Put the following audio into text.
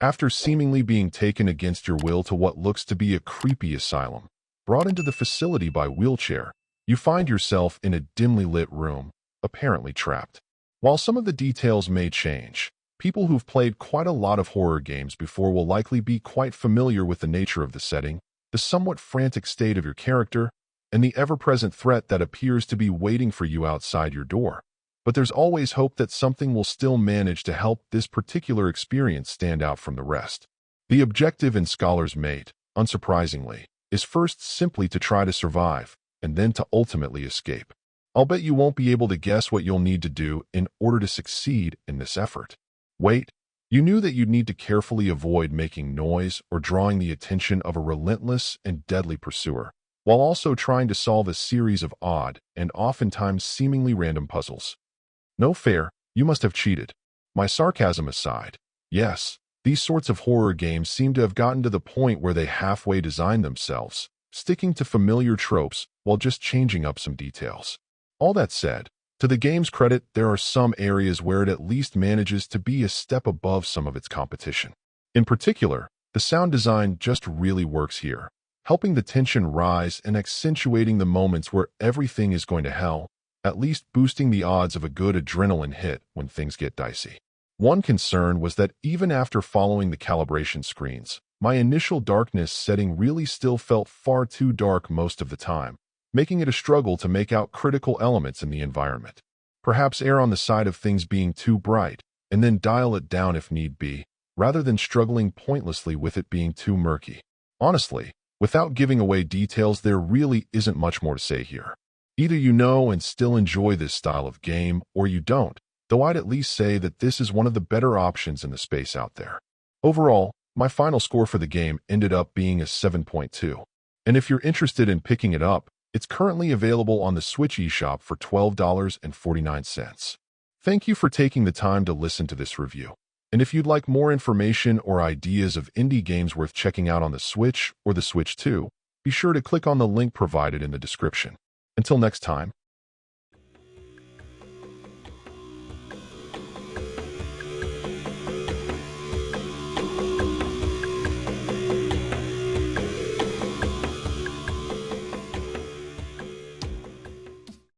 After seemingly being taken against your will to what looks to be a creepy asylum, brought into the facility by wheelchair, you find yourself in a dimly lit room, apparently trapped. While some of the details may change, people who've played quite a lot of horror games before will likely be quite familiar with the nature of the setting, the somewhat frantic state of your character, and the ever-present threat that appears to be waiting for you outside your door. But there's always hope that something will still manage to help this particular experience stand out from the rest. The objective in Scholar's Mate, unsurprisingly, is first simply to try to survive, and then to ultimately escape. I'll bet you won't be able to guess what you'll need to do in order to succeed in this effort. Wait, you knew that you'd need to carefully avoid making noise or drawing the attention of a relentless and deadly pursuer, while also trying to solve a series of odd and oftentimes seemingly random puzzles. No fair, you must have cheated. My sarcasm aside, yes, these sorts of horror games seem to have gotten to the point where they halfway design themselves, sticking to familiar tropes while just changing up some details. All that said, to the game's credit, there are some areas where it at least manages to be a step above some of its competition. In particular, the sound design just really works here, helping the tension rise and accentuating the moments where everything is going to hell, at least boosting the odds of a good adrenaline hit when things get dicey. One concern was that even after following the calibration screens, my initial darkness setting really still felt far too dark most of the time, making it a struggle to make out critical elements in the environment. Perhaps err on the side of things being too bright, and then dial it down if need be, rather than struggling pointlessly with it being too murky. Honestly, without giving away details, there really isn't much more to say here. Either you know and still enjoy this style of game, or you don't, though I'd at least say that this is one of the better options in the space out there. Overall, my final score for the game ended up being a 7.2. And if you're interested in picking it up, it's currently available on the Switch eShop for $12.49. Thank you for taking the time to listen to this review. And if you'd like more information or ideas of indie games worth checking out on the Switch or the Switch 2, be sure to click on the link provided in the description. Until next time.